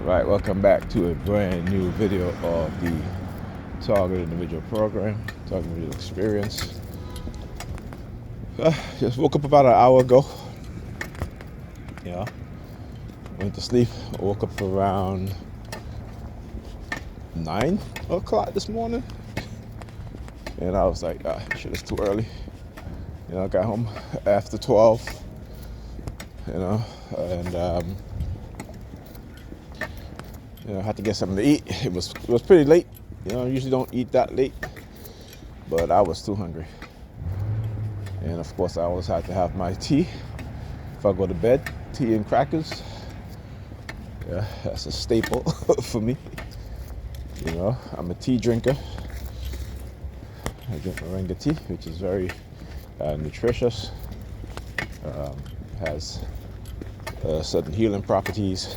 Right, welcome back to a brand new video of the Target Individual Program, Target Individual Experience. Just woke up about an hour ago. Went to sleep. Woke up around 9 o'clock this morning, and I was like, shit, it's too early. I got home after 12. And I had to get something to eat. It was pretty late. I usually don't eat that late, but I was too hungry. And of course, I always have to have my tea if I go to bed. Tea and crackers. Yeah, that's a staple for me. I'm a tea drinker. I drink moringa tea, which is very nutritious. Has certain healing properties.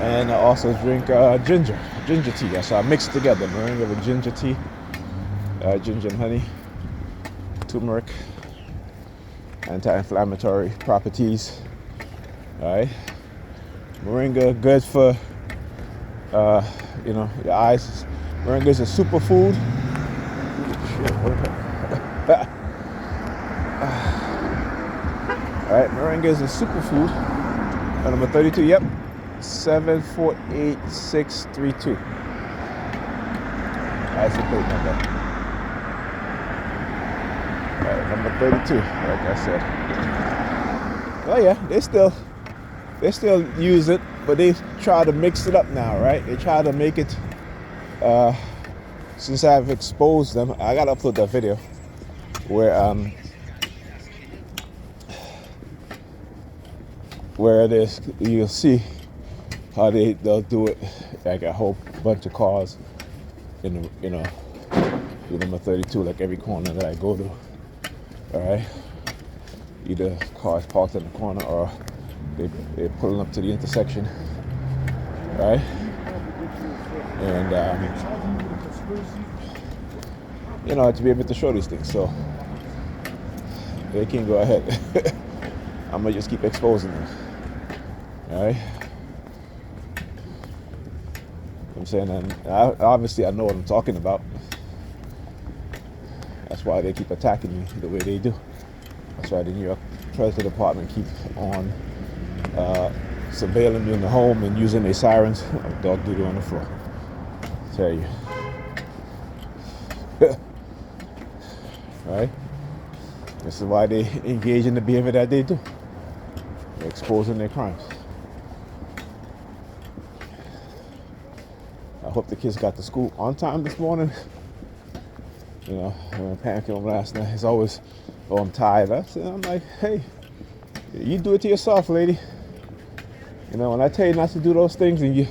And I also drink ginger tea. So I mix it together, moringa with ginger tea, ginger and honey, turmeric, anti-inflammatory properties. All right, moringa good for your eyes. Moringa is a superfood. All right, moringa is a superfood. Number 32, yep, 748632. That's the plate number. All right, number 32, like I said. Oh yeah, they still use it, but they try to mix it up now, right? They try to make it. Since I've exposed them, I gotta upload that video where this, you'll see how they'll do it, like a whole bunch of cars in the number 32, like every corner that I go to. All right, either cars parked in the corner or they're pulling up to the intersection, right? And to be able to show these things, so they can go ahead. I'm gonna just keep exposing them. All right. I'm saying, and obviously I know what I'm talking about. That's why they keep attacking me the way they do. That's why the New York Treasury Department keep on surveilling me in the home and using their sirens. Dog doodle on the floor. I tell you. Right? This is why they engage in the behavior that they do. They're exposing their crimes. I hope the kids got to school on time this morning. When Pam came home last night, it's always, I'm tired. I'm like, hey, you do it to yourself, lady. When I tell you not to do those things and you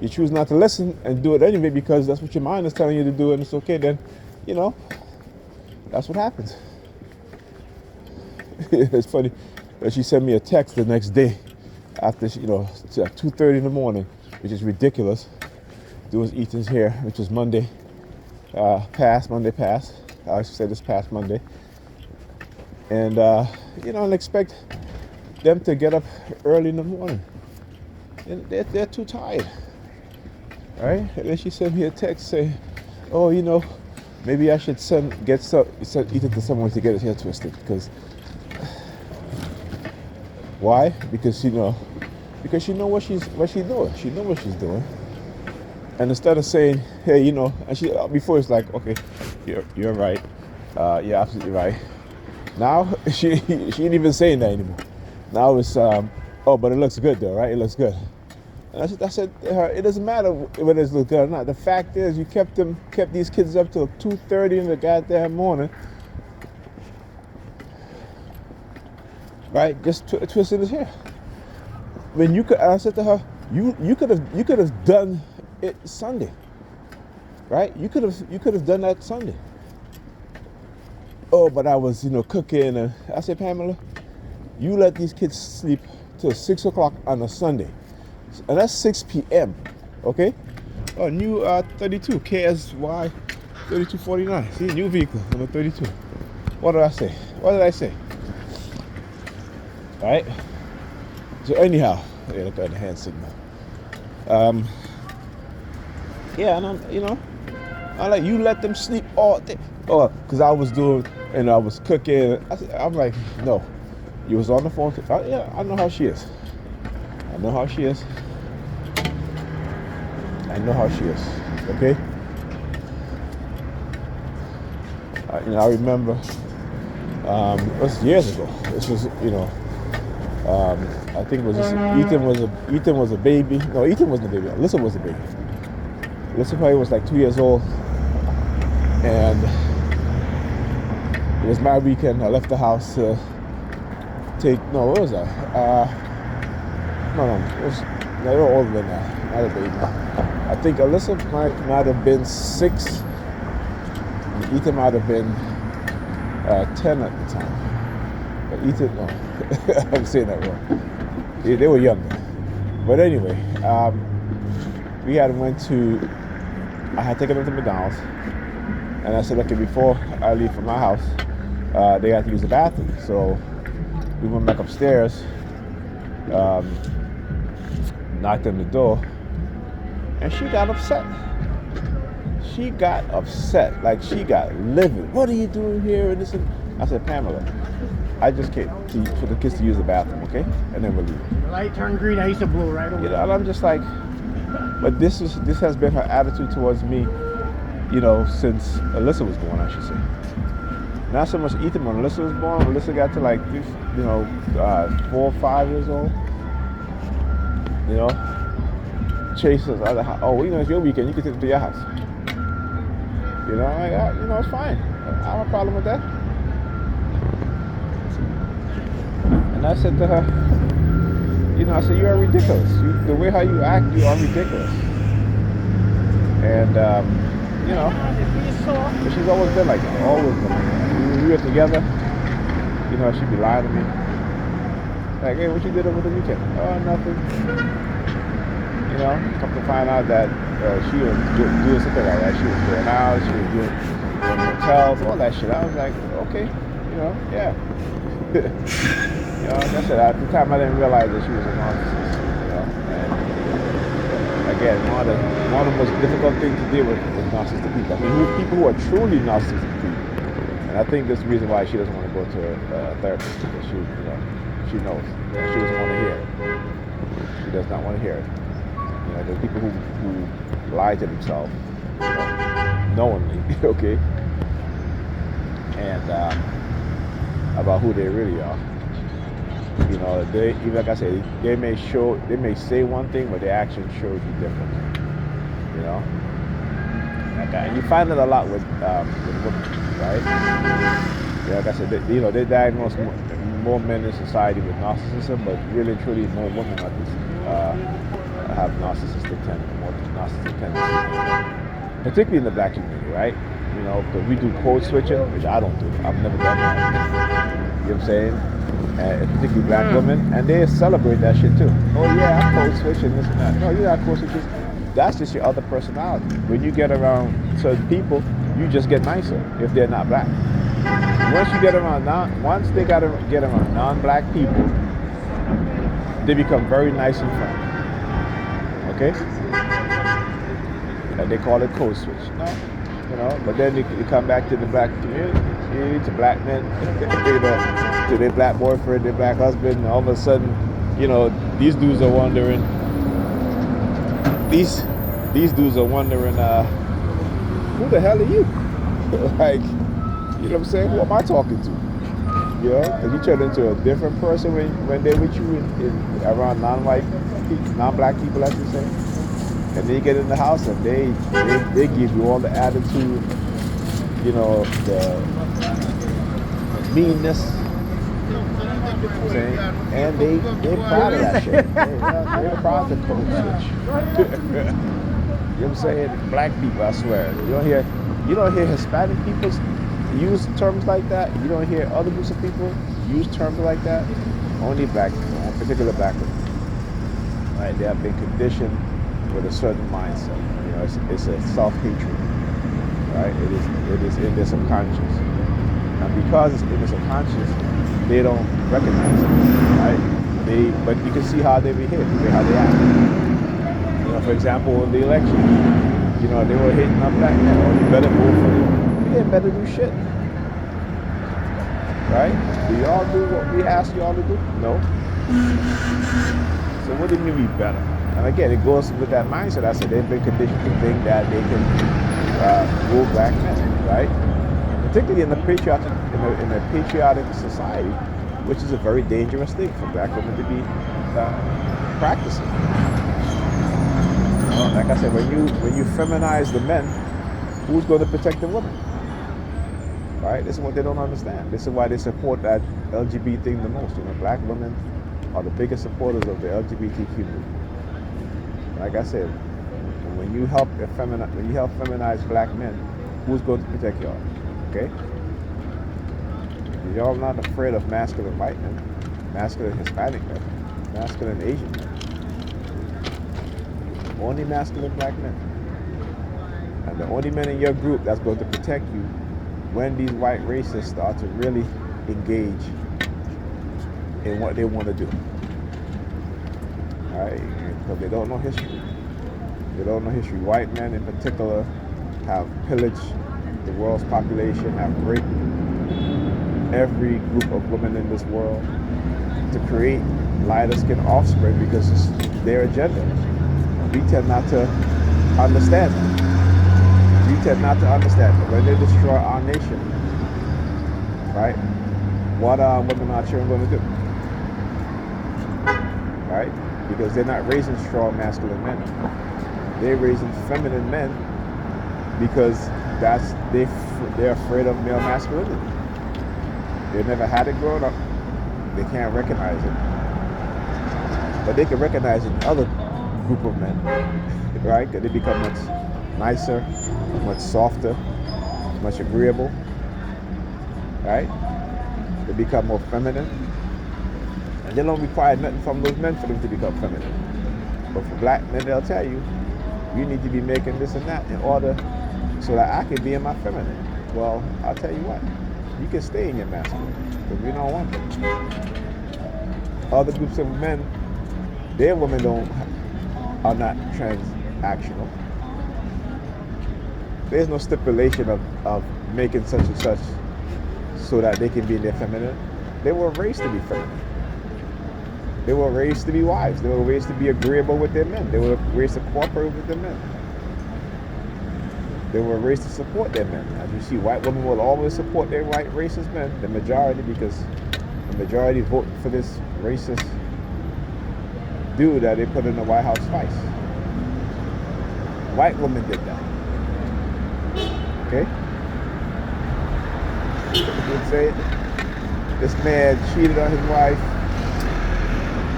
choose not to listen and do it anyway because that's what your mind is telling you to do and it's okay, then, that's what happens. It's funny that she sent me a text the next day after, at 2:30 in the morning, which is ridiculous. It was Ethan's hair, which was Monday past. I should say this past Monday. And, and expect them to get up early in the morning. And they're too tired. All right? And then she sent me a text saying, oh, maybe I should send Ethan to someone to get his hair twisted. Because, why? Because she know what she's doing. She know what she's doing. And instead of saying, hey, and she before it's like, okay, you're right. You're absolutely right. Now she ain't even saying that anymore. Now it's oh, but it looks good though, right? It looks good. And I said to her, it doesn't matter whether it looks good or not. The fact is, you kept these kids up till 2:30 in the goddamn morning, right? Just twisting his hair. When you could, I said to her, you could have done it Sunday, right? You could have done that Sunday. Oh, but I was cooking, and I said, Pamela, you let these kids sleep till 6 o'clock on a Sunday, and that's 6 p.m. Okay, Oh, new 32 KSY 3249. See, new vehicle number 32. What did I say? What did I say? All right. So anyhow, yeah, look at the hand signal. Yeah, and I like you let them sleep all day. Oh, because I was doing and I was cooking. I'm like, no, you was on the phone. Yeah, I know how she is. I know how she is. I know how she is. Okay. I remember. It was years ago. This was, I think it was Ethan was a baby. No, Ethan wasn't a baby. Alyssa was a baby. Alyssa probably was like 2 years old, and it was my weekend. I left the house to take. No, what was that? No, it was. No, they were older than that. Not a baby. I think Alyssa might have been 6. And Ethan might have been 10 at the time. But Ethan, no, I'm saying that wrong. They were younger. But anyway, we had went to. I had taken them to McDonald's, and I said, okay, before I leave from my house, they had to use the bathroom. So we went back upstairs, knocked on the door, and she got upset. She got upset, like she got livid. What are you doing here? And this, and I said, Pamela, I just came for the kids to use the bathroom, okay? And then we'll leave. The light turned green, I used to blow right away. And I'm just like, but this has been her attitude towards me, since Alyssa was born, I should say. Not so much Ethan. When Alyssa was born, Alyssa got to like, 4 or 5 years old. Chase us out of the house. Oh, it's your weekend. You can take them to your house. It's fine. I don't have a problem with that. And I said to her, I said, you are ridiculous. The way how you act, you are ridiculous. And, but she's always been like that. Always been like that. We were together, she'd be lying to me. Like, hey, what you did over the weekend? Oh, nothing. Come to find out that she was doing something like that. She was going out, she was doing hotels, all that shit. I was like, okay, yeah. Like I said, at the time I didn't realize that she was a narcissist. And again, one of the most difficult things to deal with narcissistic people. I mean, people who are truly narcissistic people. And I think that's the reason why she doesn't want to go to a therapist, because she knows. She doesn't want to hear it. She does not want to hear it. There's people who lie to themselves, knowingly, okay, and about who they really are. They, even like I say, they may say one thing, but their action shows you different. And you find it a lot with women, right? Like I said, they diagnose more men in society with narcissism, but really and truly more women like this. Have narcissistic tendencies, particularly in the black community, right? Because we do code switching, which I don't do. I've never done that. You know what I'm saying? And particularly black women, and they celebrate that shit too. Oh yeah, I'm code switching, this and that. No, you're not code switching. That's just your other personality. When you get around certain people, you just get nicer if they're not black. Once they get around non-black people, they become very nice and friendly. Okay? And they call it code switch. No? But then you come back to the black community, to black men, to their black boyfriend, their black husband, and all of a sudden, these dudes are wondering, these dudes are wondering, who the hell are you? Like, you know what I'm saying? Who am I talking to? Because you turn into a different person when they're with you around non-black people, as you say. And then you get in the house and they give you all the attitude, the meanness, I'm saying, and they're proud of that shit. They're proud of the code switch. You know what I'm saying? Black people, I swear. You don't hear Hispanic people use terms like that. You don't hear other groups of people use terms like that. Only black people, particular black people. Right? They have been conditioned with a certain mindset. it's a self-hatred, right? It is in their subconscious, and because it's in their subconscious, they don't recognize it, right? But you can see how they behave, how they act. For example, in the election, they were hating on black men. Oh, you better vote for them. You didn't better do shit, right? Do y'all do what we ask y'all to do? No. So what do you mean we better? And again, it goes with that mindset. I said they've been conditioned to think that they can rule black men, right? Particularly in a patriotic society, which is a very dangerous thing for black women to be practicing. Like I said, when you feminize the men, who's going to protect the women? Right? This is what they don't understand. This is why they support that LGBT thing the most. Black women are the biggest supporters of the LGBTQ movement. Like I said, when you help feminize black men, who's going to protect y'all? Okay? Y'all not afraid of masculine white men, masculine Hispanic men, masculine Asian men. Only masculine black men. And the only men in your group that's going to protect you when these white racists start to really engage in what they want to do. All right? Because they don't know history. They don't know history. White men in particular have pillaged the world's population, have raped every group of women in this world to create lighter skinned offspring because it's their agenda. We tend not to understand that. We tend not to understand that when they destroy our nation, right, what are women and our children going to do? Right? Because they're not raising strong masculine men. They're raising feminine men because they're afraid of male masculinity. They never had it growing up. They can't recognize it. But they can recognize it in other group of men, right? They become much nicer, much softer, much agreeable, right? They become more feminine. And they don't require nothing from those men for them to become feminine. But for black men, they'll tell you, you need to be making this and that in order so that I can be in my feminine. Well, I'll tell you what, you can stay in your masculine, because we don't want them. Other groups of men, their women are not transactional. There's no stipulation of making such and such so that they can be in their feminine. They were raised to be feminine. They were raised to be wives. They were raised to be agreeable with their men. They were raised to cooperate with their men. They were raised to support their men. As you see, white women will always support their white racist men, the majority, because the majority vote for this racist dude that they put in the White House twice. White women did that. Okay? You would say this man cheated on his wife,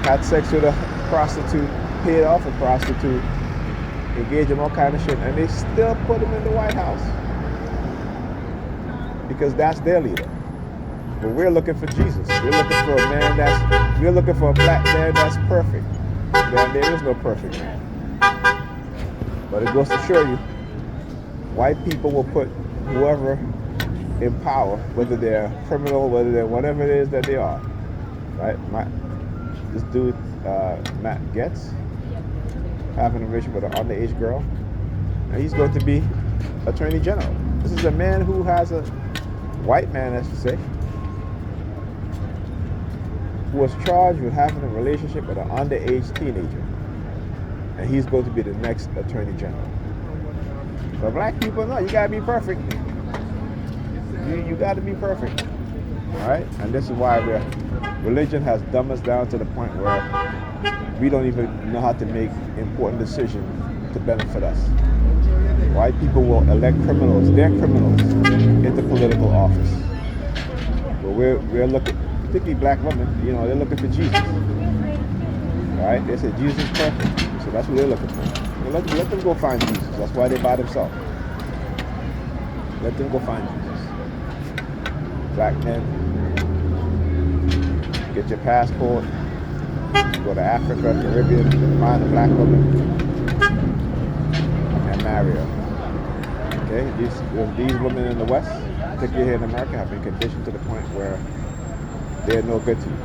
had sex with a prostitute, paid off a prostitute, engaged in all kind of shit, and they still put him in the White House because that's their leader. But we're looking for Jesus. We're looking for a black man that's perfect. There is no perfect man. But it goes to show you, white people will put whoever in power, whether they're criminal, whether they're whatever it is that they are. Right? This dude, Matt Getz, having a relationship with an underage girl, and he's going to be Attorney General. This is a man who has a white man, as you say, who was charged with having a relationship with an underage teenager, and he's going to be the next Attorney General. But black people, no, you gotta be perfect. You gotta be perfect, all right? And this is why religion has dumbed us down to the point where we don't even know how to make important decisions to benefit us. White people will elect criminals, their criminals, into political office. But we're looking, particularly black women, they're looking for Jesus. All right? They say Jesus is perfect. So that's what they're looking for. Well, let them go find Jesus. That's why they're by themselves. Let them go find Jesus. Black men, get your passport, go to Africa, Caribbean, find a black woman, and marry her. Okay, these women in the West, particularly here in America, have been conditioned to the point where they're no good to you.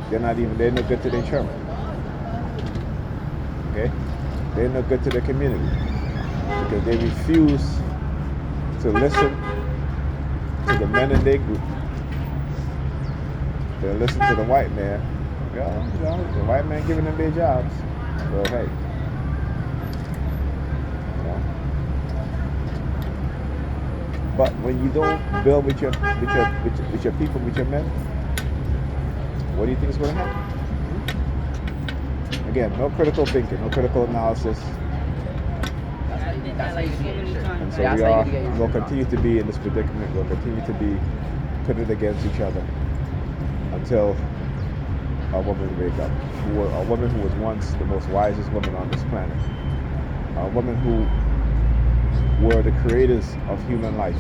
They're no good to their children. Okay, they're no good to their community because they refuse to listen to the men in their group. They listen to the white man. The white man giving them their jobs. So hey, but when you don't build with your people, with your men, what do you think is going to happen? Again, no critical thinking, no critical analysis. And so we'll continue to be in this predicament. We'll continue to be pitted against each other until a woman wake up. A woman who was once the most wisest woman on this planet. A woman who were the creators of human life.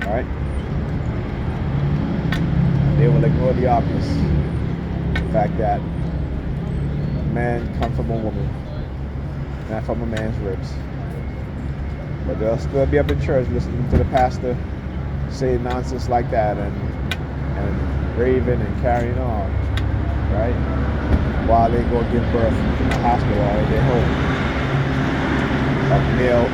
Alright? They will ignore the obvious. The fact that man comes from a woman, not from a man's ribs. But they'll still be up in church listening to the pastor say nonsense like that and raving and carrying on, right? While they go give birth in the hospital or in their home of male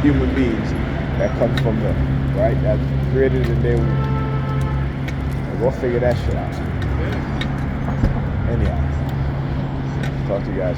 human beings that come from them, right? That's created in their womb. And we'll figure that shit out. Anyhow, talk to you guys.